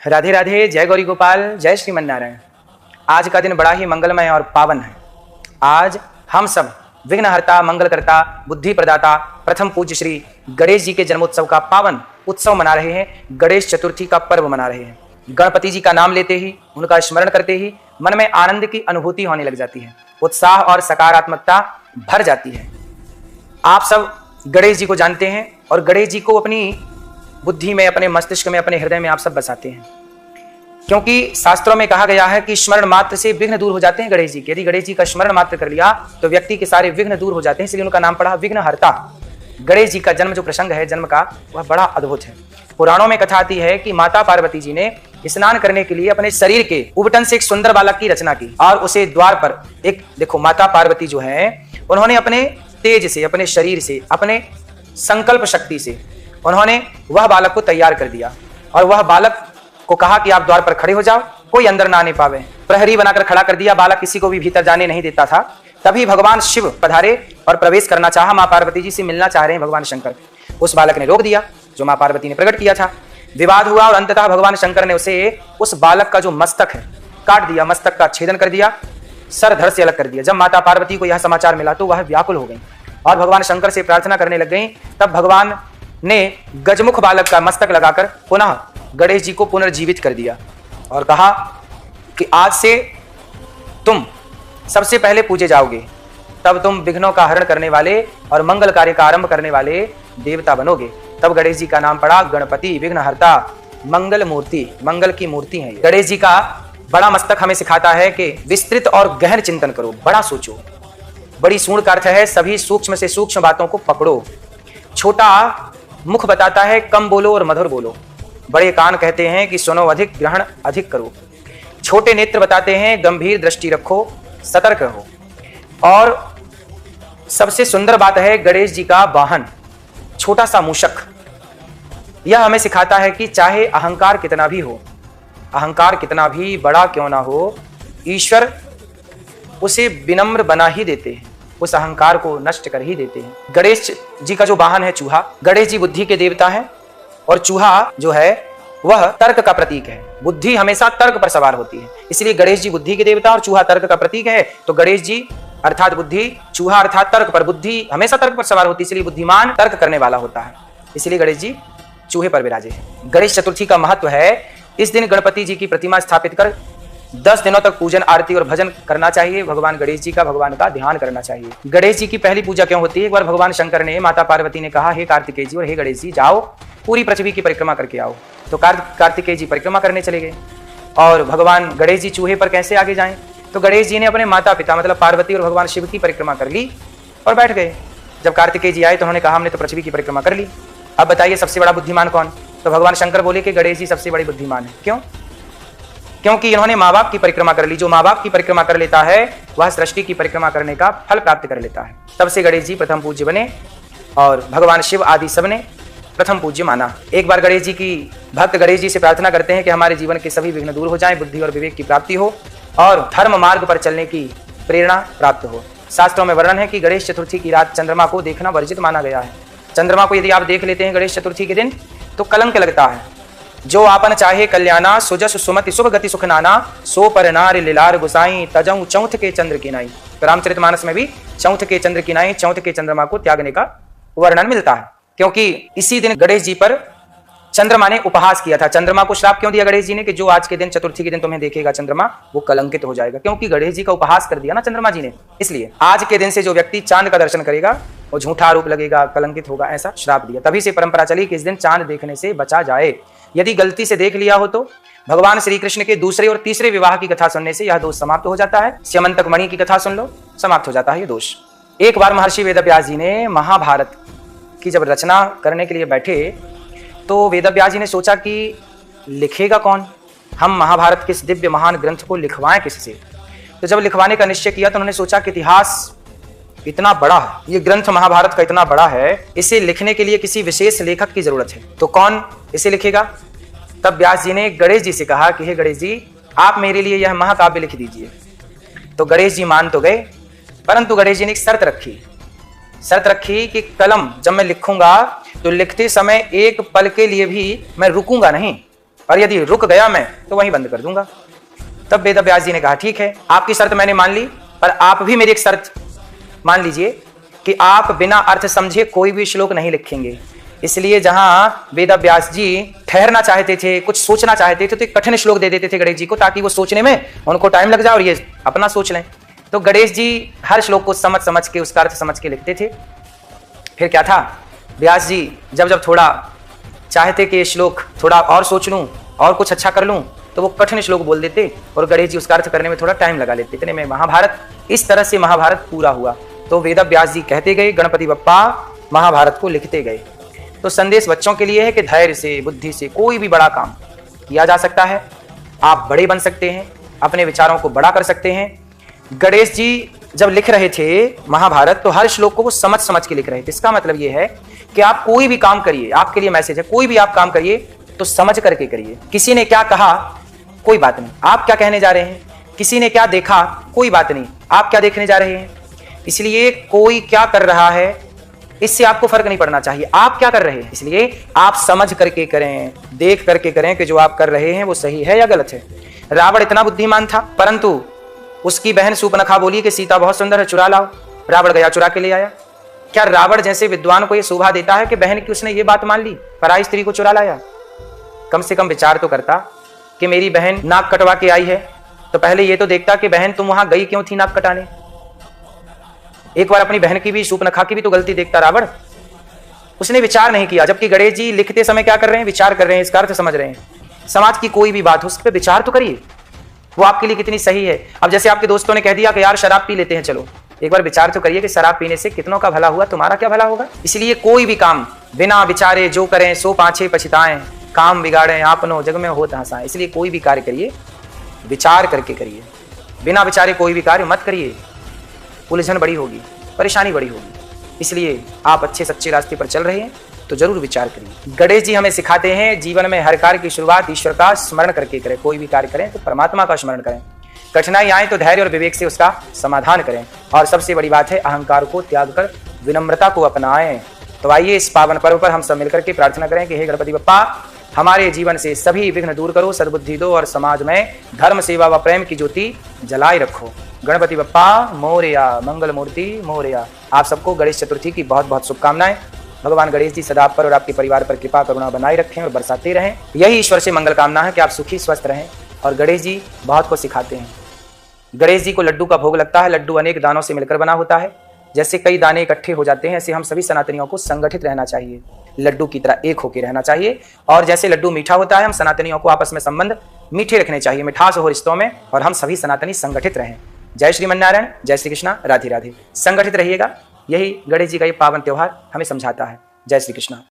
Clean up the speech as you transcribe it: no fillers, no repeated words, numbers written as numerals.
राधे राधे, जय गौरी गोपाल, जय श्रीमन नारायण। आज का दिन बड़ा ही मंगलमय और पावन है। आज हम सब विघ्नहर्ता, मंगलकर्ता, बुद्धि प्रदाता प्रथम पूज्य श्री गणेश जी के जन्मोत्सव का पावन उत्सव मना रहे हैं। गणेश चतुर्थी का पर्व मना रहे हैं। गणपति जी का नाम लेते ही, उनका स्मरण करते ही मन में आनंद की अनुभूति होने लग जाती है, उत्साह और सकारात्मकता भर जाती है। आप सब गणेश जी को जानते हैं और गणेश जी को अपनी बुद्धि में, अपने मस्तिष्क में, अपने हृदय में आप सब बसाते हैं, क्योंकि शास्त्रों में कहा गया है कि स्मरण मात्र से विघ्न दूर हो जाते हैं गणेश जी के। यदि गणेश जी का स्मरण मात्र कर लिया तो व्यक्ति के सारे विघ्न दूर हो जाते हैं, इसलिए उनका नाम पड़ा विघ्नहर्ता। गणेश जी का जन्म जो प्रसंग है जन्म का, वह बड़ा अद्भुत है। पुराणों में कथा आती है कि माता पार्वती जी ने स्नान करने के लिए अपने शरीर के उबटन से एक सुंदर बालक की रचना की और उसे द्वार पर एक, देखो माता पार्वती जो है उन्होंने अपने तेज से, अपने शरीर से, अपने संकल्प शक्ति से उन्होंने वह बालक को तैयार कर दिया और वह बालक को कहा कि आप द्वार पर खड़े हो जाओ, कोई अंदर ना आने पावे। प्रहरी बनाकर खड़ा कर दिया, बालक किसी को भी भीतर जाने नहीं देता था। तभी भगवान शिव पधारे और प्रवेश करना चाहा। मां पार्वती जी से मिलना चाह रहे हैं भगवान शंकर। उस बालक ने रोक दिया जो मां पार्वती ने प्रकट किया था। विवाद हुआ और अंततः भगवान शंकर ने उस बालक का जो मस्तक है काट दिया, मस्तक का छेदन कर दिया, सर धड़ से अलग कर दिया। जब माता पार्वती को यह समाचार मिला तो वह व्याकुल हो गई और भगवान शंकर से प्रार्थना करने लग गई। तब भगवान ने गजमुख बालक का मस्तक लगाकर पुनः गणेश जी को पुनर्जीवित कर दिया और कहा कि आज से तुम सबसे पहले पूजे जाओगे, तब तुम विघ्नों का हरण करने वाले और मंगल कार्य का आरंभ करने वाले देवता बनोगे। तब गणेश जी का नाम पड़ा गणपति, विघ्नहर्ता, मंगल मूर्ति, मंगल की मूर्ति है। गणेश जी का बड़ा मस्तक हमें सिखाता है कि विस्तृत और गहन चिंतन करो, बड़ा सोचो। बड़ी सूंड का अर्थ है सभी सूक्ष्म से सूक्ष्म बातों को पकड़ो। छोटा मुख बताता है कम बोलो और मधुर बोलो। बड़े कान कहते हैं कि सुनो अधिक, ग्रहण अधिक करो। छोटे नेत्र बताते हैं गंभीर दृष्टि रखो, सतर्क रहो। और सबसे सुंदर बात है गणेश जी का वाहन, छोटा सा मूषक। यह हमें सिखाता है कि चाहे अहंकार कितना भी हो, अहंकार कितना भी बड़ा क्यों ना हो, ईश्वर उसे विनम्र बना ही देते हैं, उस अहंकार को नष्ट कर ही देते हैं। गणेश जी का जो वाहन है चूहा, गणेश जी बुद्धि के देवता हैं और चूहा जो है वह तर्क का प्रतीक है। बुद्धि हमेशा तर्क पर सवार होती है, इसलिए गणेश जी बुद्धि के देवता और चूहा तर्क का प्रतीक है। तो गणेश जी अर्थात बुद्धि, चूहा अर्थात तर्क पर, बुद्धि हमेशा तर्क पर सवार होती है, इसलिए बुद्धिमान तर्क करने वाला होता है, इसलिए गणेश जी चूहे पर विराजे हैं। गणेश चतुर्थी का महत्व है, इस दिन गणपति जी की प्रतिमा स्थापित कर 10 दिनों तक पूजन, आरती और भजन करना चाहिए। भगवान गणेश जी का, भगवान का ध्यान करना चाहिए। गणेश जी की पहली पूजा क्यों होती है? एक बार भगवान शंकर ने माता पार्वती ने कहा, हे कार्तिकेय जी और हे गणेश जी, जाओ पूरी पृथ्वी की परिक्रमा करके आओ। तो कार्तिकेय जी परिक्रमा करने चले गए और भगवान गणेश जी चूहे पर कैसे आगे जाएं? तो गणेश जी ने अपने माता पिता मतलब पार्वती और भगवान शिव की परिक्रमा कर ली और बैठ गए। जब कार्तिकेय जी आए तो उन्होंने कहा, हमने तो पृथ्वी की परिक्रमा कर ली, अब बताइए सबसे बड़ा बुद्धिमान कौन? तो भगवान शंकर बोले कि गणेश जी सबसे बड़े बुद्धिमान है। क्यों? क्योंकि इन्होंने माँ बाप की परिक्रमा कर ली। जो माँ बाप की परिक्रमा कर लेता है वह सृष्टि की परिक्रमा करने का फल प्राप्त कर लेता है। तब से गणेश जी प्रथम पूज्य बने और भगवान शिव आदि सब ने प्रथम पूज्य माना। एक बार गणेश जी की भक्त गणेश जी से प्रार्थना करते हैं कि हमारे जीवन के सभी विघ्न दूर हो जाएं, बुद्धि और विवेक की प्राप्ति हो और धर्म मार्ग पर चलने की प्रेरणा प्राप्त हो। शास्त्रों में वर्णन है कि गणेश चतुर्थी की रात चंद्रमा को देखना वर्जित माना गया है। चंद्रमा को यदि आप देख लेते हैं गणेश चतुर्थी के दिन तो कलंक लगता है। जो आपन चाहे कल्याणा, सुजस सुमति शुभ गति सुख नाना, सो पर नार लीलार गुसाई, तजऊ चौथ के चंद्र की नाई। तो रामचरितमानस में भी चौथ के चंद्र की नाई, चौथ के चंद्रमा को त्यागने का वर्णन मिलता है, क्योंकि इसी दिन गणेश जी पर चंद्रमा ने उपहास किया था। चंद्रमा को श्राप क्यों दिया गणेश जी ने कि जो आज के दिन, चतुर्थी के दिन तुम्हें देखेगा चंद्रमा, वो कलंकित हो जाएगा, क्योंकि गणेश जी का उपहास कर दिया ना चंद्रमा जी ने। इसलिए आज के दिन से जो व्यक्ति चांद का दर्शन करेगा वो झूठा आरोप लगेगा, कलंकित होगा, ऐसा श्राप दिया। तभी से परंपरा चली कि इस दिन चांद देखने से बचा जाए। यदि गलती से देख लिया हो तो भगवान श्री कृष्ण के दूसरे और तीसरे विवाह की कथा सुनने से यह दोष समाप्त हो जाता है। स्यमंतक मणि की कथा सुन लो, समाप्त हो जाता है ये दोष। एक बार महर्षि वेदव्यास जी ने महाभारत की जब रचना करने के लिए बैठे तो वेदव्यास जी ने सोचा कि लिखेगा कौन, हम महाभारत के इस दिव्य महान ग्रंथ को लिखवाएं किससे। तो जब लिखवाने का निश्चय किया तो उन्होंने सोचा कि इतिहास इतना बड़ा है, ये ग्रंथ महाभारत का इतना बड़ा है, इसे लिखने के लिए किसी विशेष लेखक की जरूरत है, तो कौन इसे लिखेगा? तब व्यास जी ने गणेश जी से कहा कि हे गणेश जी, आप मेरे लिए यह महाकाव्य लिख दीजिए। तो गणेश जी मान तो गए, परंतु गणेश जी ने एक शर्त रखी कि कलम जब मैं लिखूंगा तो लिखते समय एक पल के लिए भी मैं रुकूंगा नहीं, और यदि रुक गया मैं तो वहीं बंद कर दूंगा। तब वेद व्यास जी ने कहा ठीक है, आपकी शर्त मैंने मान ली, पर आप भी मेरी एक शर्त मान लीजिए कि आप बिना अर्थ समझे कोई भी श्लोक नहीं लिखेंगे। इसलिए जहां वेद व्यास जी ठहरना चाहते थे, कुछ सोचना चाहते थे, तो एक कठिन श्लोक दे देते थे गणेश जी को, ताकि वो सोचने में उनको टाइम लग जाए और ये अपना सोच लें। तो गणेश जी हर श्लोक को समझ समझ के, उसका अर्थ समझ के लिखते थे। फिर क्या था, व्यास जी जब जब थोड़ा चाहते कि ये श्लोक थोड़ा और सोच लूं और कुछ अच्छा कर लूं, तो वो कठिन श्लोक बोल देते और गणेश जी उसका अर्थ करने में थोड़ा टाइम लगा लेते। इतने में महाभारत, इस तरह से महाभारत पूरा हुआ। तो वेद व्यास जी कहते गए, गणपति बप्पा महाभारत को लिखते गए। तो संदेश बच्चों के लिए है कि धैर्य से, बुद्धि से कोई भी बड़ा काम किया जा सकता है। आप बड़े बन सकते हैं, अपने विचारों को बड़ा कर सकते हैं। गणेश जी जब लिख रहे थे महाभारत, तो हर श्लोक को वो समझ समझ के लिख रहे थे। इसका मतलब ये है कि आप कोई भी काम करिए, आपके लिए मैसेज है, कोई भी आप काम करिए तो समझ करके करिए। किसी ने क्या कहा कोई बात नहीं, आप क्या कहने जा रहे हैं। किसी ने क्या देखा कोई बात नहीं, आप क्या देखने जा रहे हैं। इसलिए कोई क्या कर रहा है इससे आपको फर्क नहीं पड़ना चाहिए, आप क्या कर रहे हैं। इसलिए आप समझ करके करें, देख करके करें कि जो आप कर रहे हैं वो सही है या गलत है। रावण इतना बुद्धिमान था, परंतु उसकी बहन सूर्पनखा बोली कि सीता बहुत सुंदर है, चुरा लाओ। रावण गया, चुरा के ले आया। क्या रावण जैसे विद्वान को यह शोभा देता है कि बहन की उसने ये बात मान ली, पराई स्त्री को चुरा लाया। कम से कम विचार तो करता कि मेरी बहन नाक कटवा के आई है, तो पहले ये तो देखता कि बहन तुम वहां गई क्यों थी नाक कटाने। एक बार अपनी बहन की भी, सूर्पनखा की भी तो गलती देखता रावण। उसने विचार नहीं किया, जबकि गणेश जी लिखते समय क्या कर रहे हैं, विचार कर रहे हैं, इसका अर्थ समझ रहे हैं। समाज की कोई भी बात हो, उस पर विचार तो करिए, वो आपके लिए कितनी सही है। अब जैसे आपके दोस्तों ने कह दिया कि यार शराब पी लेते हैं, चलो एक बार विचार तो करिए कि शराब पीने से कितनों का भला हुआ, तुम्हारा क्या भला होगा। इसलिए कोई भी काम बिना विचारे जो करें सो पाछे पछताएं, काम बिगाड़े आपनो जग में होत हंसाएं। इसलिए कोई भी कार्य करिए विचार करके करिए, बिना विचारे कोई भी कार्य मत करिए, उलझन बड़ी होगी, परेशानी बड़ी होगी। इसलिए आप अच्छे सच्चे रास्ते पर चल रहे हैं तो जरूर विचार करिए। गणेश जी हमें सिखाते हैं जीवन में हर कार्य की शुरुआत ईश्वर का स्मरण करके करें। कोई भी कार्य करें तो परमात्मा का स्मरण करें। कठिनाई आए तो धैर्य और विवेक से उसका समाधान करें, और सबसे बड़ी बात है अहंकार को त्याग कर विनम्रता को अपनाएं। तो आइए इस पावन पर्व पर हम सब मिलकर के प्रार्थना करें कि हे गणपति बप्पा, हमारे जीवन से सभी विघ्न दूर करो, सद्बुद्धि दो और समाज में धर्म सेवा व प्रेम की ज्योति जलाए रखो। गणपति बप्पा मोरया, मंगल मूर्ति मोरया। आप सबको गणेश चतुर्थी की बहुत बहुत शुभकामनाएं। भगवान गणेश जी सदा आप पर और आपके परिवार पर कृपा करुणा बनाए रखें और बरसाते रहें। यही ईश्वर से मंगल कामना है कि आप सुखी स्वस्थ रहें। और गणेश जी बहुत कुछ सिखाते हैं। गणेश जी को लड्डू का भोग लगता है। लड्डू अनेक दानों से मिलकर बना होता है। जैसे कई दाने इकट्ठे हो जाते हैं, ऐसे हम सभी सनातनियों को संगठित रहना चाहिए, लड्डू की तरह एक होकर रहना चाहिए। और जैसे लड्डू मीठा होता है, हम सनातनियों को आपस में संबंध मीठे रखने चाहिए, मिठास हो रिश्तों में, और हम सभी सनातनी संगठित रहें। जय श्रीमन्नारायण, जय श्री कृष्णा, राधे राधे। संगठित रहिएगा, यही गणेश जी का ये पावन त्योहार हमें समझाता है। जय श्री कृष्णा।